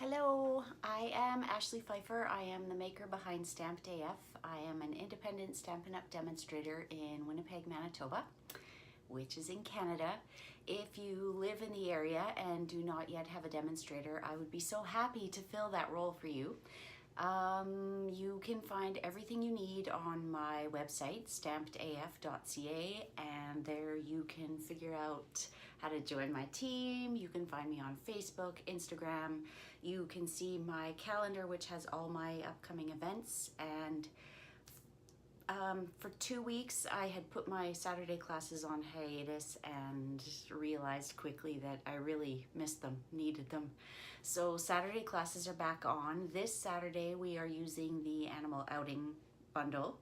Hello, I am Ashley Pfeiffer. I am the maker behind Stamped AF. I am an independent Stampin' Up! Demonstrator in Winnipeg, Manitoba, which is in Canada. If you live in the area and do not yet have a demonstrator, I would be so happy to fill that role for you. You can find everything you need on my website, stampedaf.ca, and there you can figure out how to join my team. You can find me on Facebook, Instagram. You can see my calendar, which has all my upcoming events. And for 2 weeks, I had put my Saturday classes on hiatus and realized quickly that I really missed them, needed them. So Saturday classes are back on. This Saturday, we are using the Animal Outing bundle.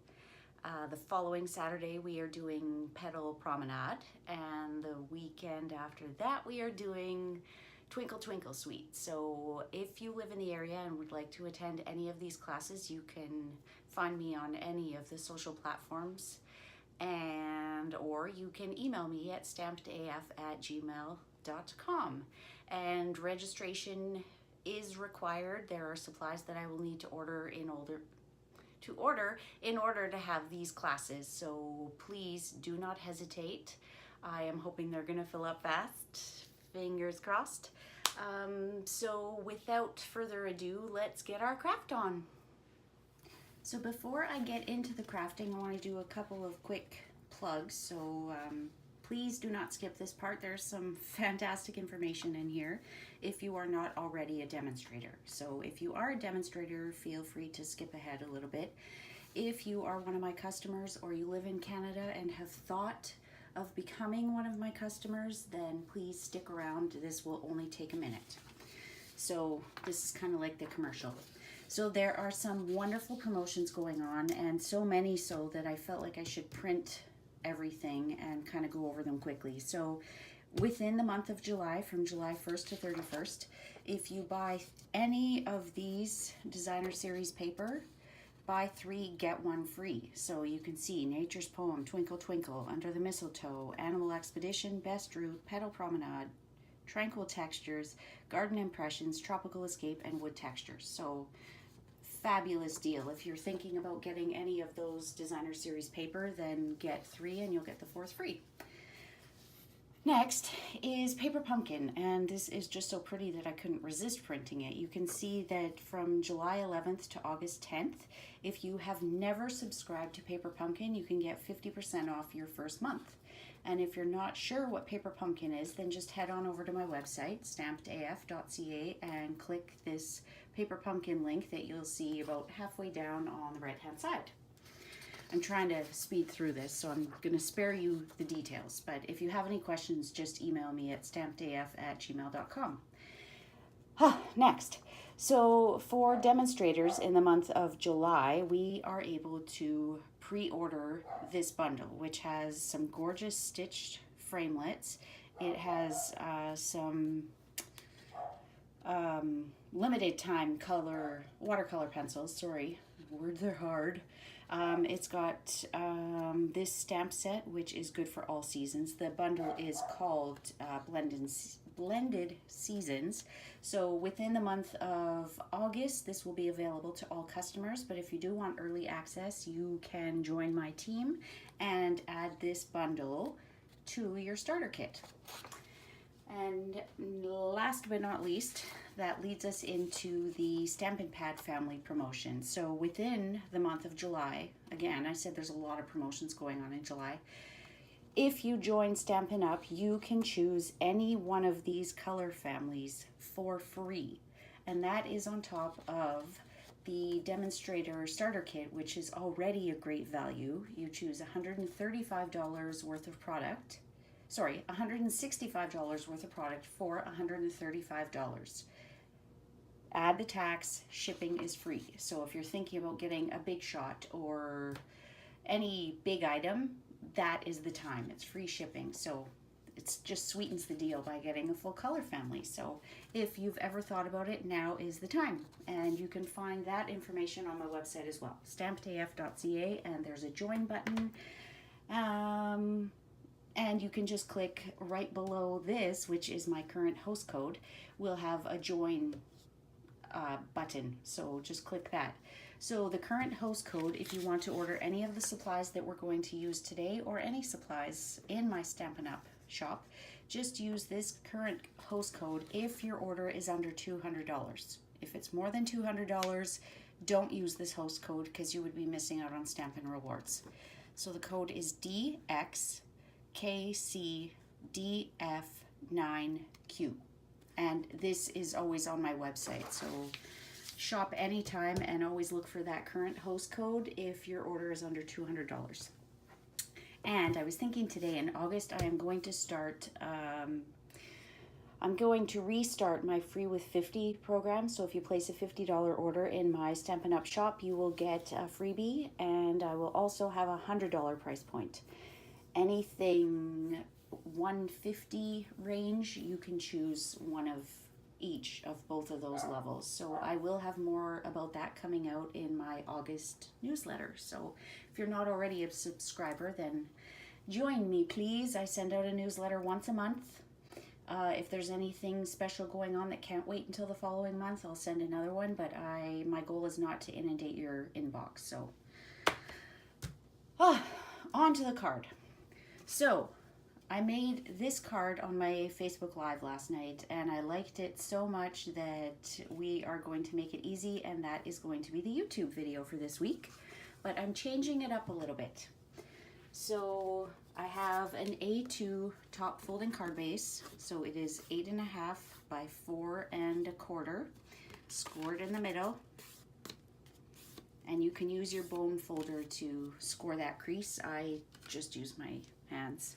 The following Saturday, we are doing Petal Promenade. And the weekend after that, we are doing Twinkle Twinkle Suite. So if you live in the area and would like to attend any of these classes, you can find me on any of the social platforms, or you can email me at stampedaf@gmail.com. And registration is required. There are supplies that I will need to order in order to have these classes. So please do not hesitate. I am hoping they're gonna fill up fast. Fingers crossed. So without further ado, let's get our craft on. So before I get into the crafting, I want to do a couple of quick plugs. So please do not skip this part. There's some fantastic information in here if you are not already a demonstrator. So if you are a demonstrator, feel free to skip ahead a little bit. If you are one of my customers or you live in Canada and have thought of becoming one of my customers, then please stick around. This will only take a minute. So this is kind of like the commercial. So there are some wonderful promotions going on, and so many so that I felt like I should print everything and kind of go over them quickly. So within the month of July, from July 1st to 31st, if you buy any of these designer series paper, buy 3, get 1 free. So you can see Nature's Poem, Twinkle Twinkle, Under the Mistletoe, Animal Expedition, Best Route, Petal Promenade, Tranquil Textures, Garden Impressions, Tropical Escape, and Wood Textures. So fabulous deal. If you're thinking about getting any of those designer series paper, then get 3 and you'll get the 4th free. Next is Paper Pumpkin, and this is just so pretty that I couldn't resist printing it. You can see that from July 11th to August 10th, if you have never subscribed to Paper Pumpkin, you can get 50% off your first month. And if you're not sure what Paper Pumpkin is, then just head on over to my website, stampedaf.ca, and click this Paper Pumpkin link that you'll see about halfway down on the right-hand side. I'm trying to speed through this, so I'm going to spare you the details. But if you have any questions, just email me at stampedaf@gmail.com. Next. So for demonstrators in the month of July, we are able to pre-order this bundle, which has some gorgeous stitched framelits. It has some limited time watercolor pencils. Sorry, words are hard. It's got this stamp set, which is good for all seasons. The bundle is called Blended Seasons. So within the month of August, this will be available to all customers. But if you do want early access, you can join my team and add this bundle to your starter kit. And last but not least, that leads us into the Stampin' Pad family promotion. So within the month of July, again, I said there's a lot of promotions going on in July. If you join Stampin' Up, you can choose any one of these color families for free. And that is on top of the demonstrator starter kit, which is already a great value. You choose $135 worth of product. Sorry, $165 worth of product for $135. Add the tax, shipping is free. So if you're thinking about getting a big shot or any big item, that is the time. It's free shipping. So it just sweetens the deal by getting a full color family. So if you've ever thought about it, now is the time. And you can find that information on my website as well, stampedaf.ca, and there's a join button. And you can just click right below this, which is my current host code. We'll have a join button. So just click that. So the current host code, if you want to order any of the supplies that we're going to use today or any supplies in my Stampin' Up! Shop, just use this current host code if your order is under $200. If it's more than $200, don't use this host code because you would be missing out on Stampin' Rewards. So the code is DXKCDF9Q. And this is always on my website. So shop anytime and always look for that current host code if your order is under $200. And I was thinking today in August I am going to start, I'm going to restart my Free with 50 program. So if you place a $50 order in my Stampin' Up! Shop, you will get a freebie, and I will also have a $100 price point. Anything $150 range, you can choose one of each of both of those levels. So I will have more about that coming out in my August newsletter. So if you're not already a subscriber, then join me, please. I send out a newsletter once a month. If there's anything special going on that can't wait until the following month, I'll send another one, but my goal is not to inundate your inbox. So on to the card. So I made this card on my Facebook Live last night, and I liked it so much that we are going to make it easy, and that is going to be the YouTube video for this week. But I'm changing it up a little bit. So I have an A2 top folding card base. So it is 8.5 by 4 1/4, scored in the middle. And you can use your bone folder to score that crease. I just use my hands.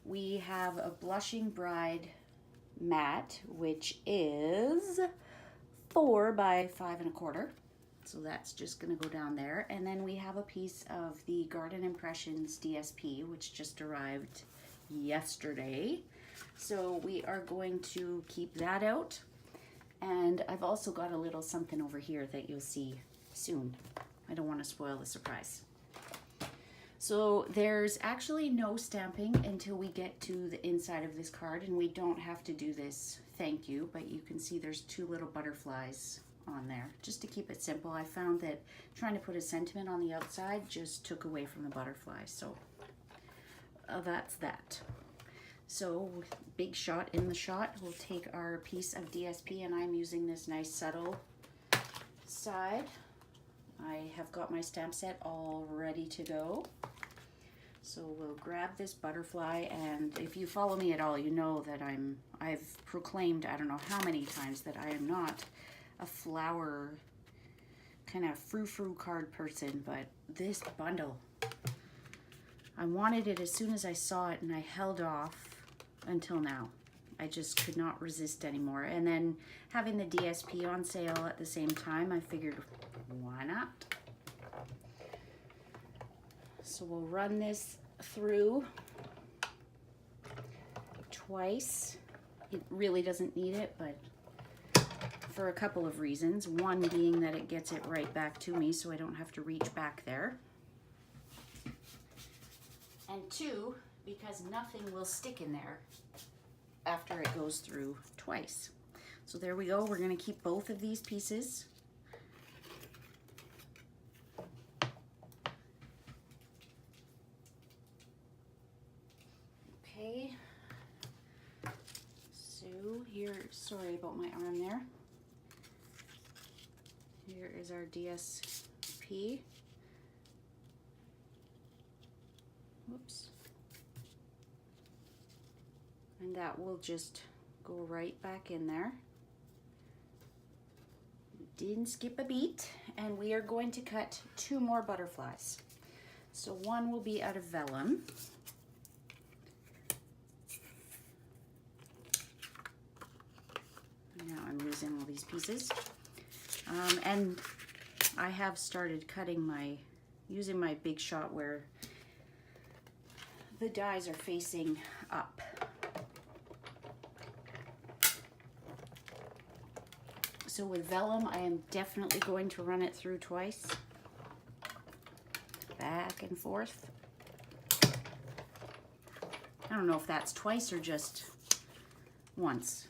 We have a Blushing Bride mat, which is 4 by 5 1/4. So that's just going to go down there. And then we have a piece of the Garden Impressions DSP, which just arrived yesterday. So we are going to keep that out. And I've also got a little something over here that you'll see soon. I don't want to spoil the surprise. So there's actually no stamping until we get to the inside of this card, and we don't have to do this thank you, but you can see there's 2 little butterflies on there. Just to keep it simple, I found that trying to put a sentiment on the outside just took away from the butterflies. So that's that. So big shot in the shot, we'll take our piece of DSP, and I'm using this nice subtle side. I have got my stamp set all ready to go. So we'll grab this butterfly, and if you follow me at all, you know that I've proclaimed, I don't know how many times, that I am not a flower kind of frou-frou card person, but this bundle, I wanted it as soon as I saw it, and I held off until now. I just could not resist anymore. And then having the DSP on sale at the same time, I figured, why not? So we'll run this through twice. It really doesn't need it, but for a couple of reasons. One being that it gets it right back to me, so I don't have to reach back there. And 2, because nothing will stick in there after it goes through twice. So there we go. We're going to keep both of these pieces. Okay. So here, sorry about my arm there. Here is our DSP. Whoops. And that will just go right back in there. Didn't skip a beat. And we are going to cut 2 more butterflies. So one will be out of vellum. Now I'm losing all these pieces. And I have started cutting using my big shot where the dies are facing up. So with vellum, I am definitely going to run it through twice. Back and forth. I don't know if that's twice or just once.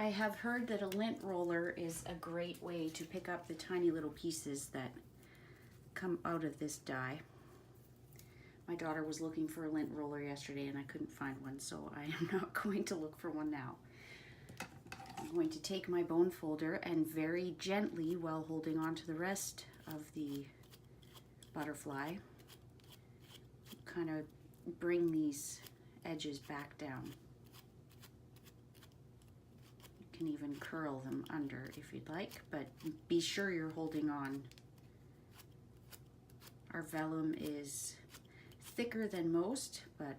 I have heard that a lint roller is a great way to pick up the tiny little pieces that come out of this die. My daughter was looking for a lint roller yesterday and I couldn't find one, so I am not going to look for one now. I'm going to take my bone folder and very gently, while holding on to the rest of the butterfly, kind of bring these edges back down. You can even curl them under if you'd like, but be sure you're holding on. Our vellum is thicker than most, but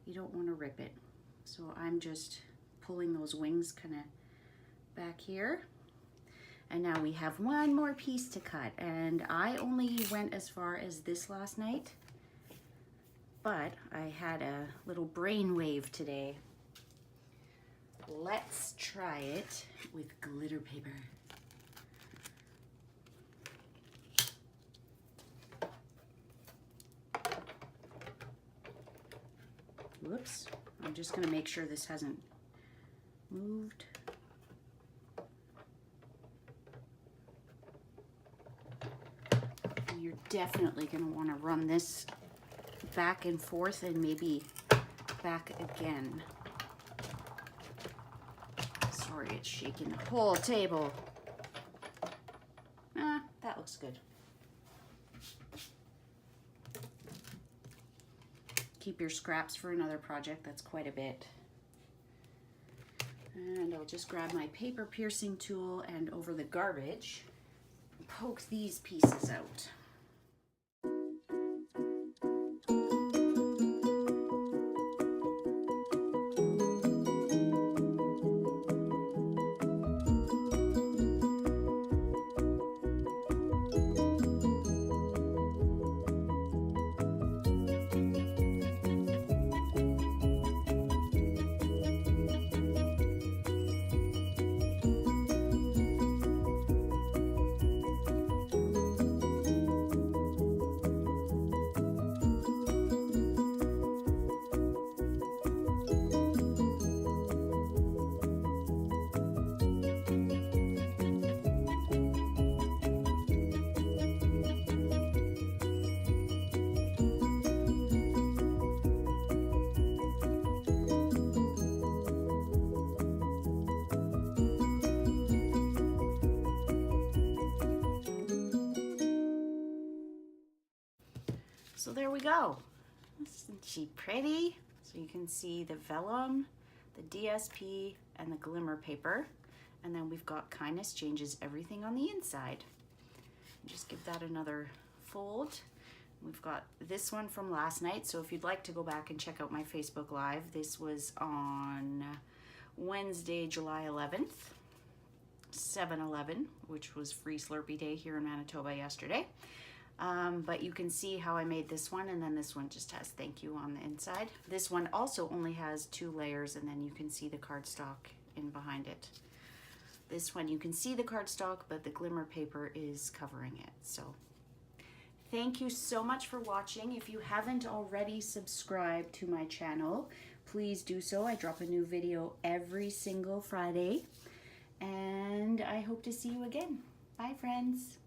you don't want to rip it. So I'm just pulling those wings kind of back here. And now we have one more piece to cut, and I only went as far as this last night, but I had a little brainwave today. Let's try it with glitter paper. Whoops, I'm just gonna make sure this hasn't moved. You're definitely gonna wanna run this back and forth and maybe back again. Sorry, it's shaking the whole table. That looks good. Keep your scraps for another project. That's quite a bit. And I'll just grab my paper piercing tool and over the garbage, poke these pieces out. So there we go. Isn't she pretty? So you can see the vellum, the DSP, and the glimmer paper. And then we've got Kindness Changes Everything on the inside. Just give that another fold. We've got this one from last night. So if you'd like to go back and check out my Facebook Live, this was on Wednesday, July 11th, 7/11, which was Free Slurpee Day here in Manitoba yesterday. But you can see how I made this one, and then this one just has thank you on the inside. This one also only has 2 layers, and then you can see the cardstock in behind it. This one you can see the cardstock, but the glimmer paper is covering it. So thank you so much for watching. If you haven't already subscribed to my channel, please do so. I drop a new video every single Friday, and I hope to see you again. Bye, friends.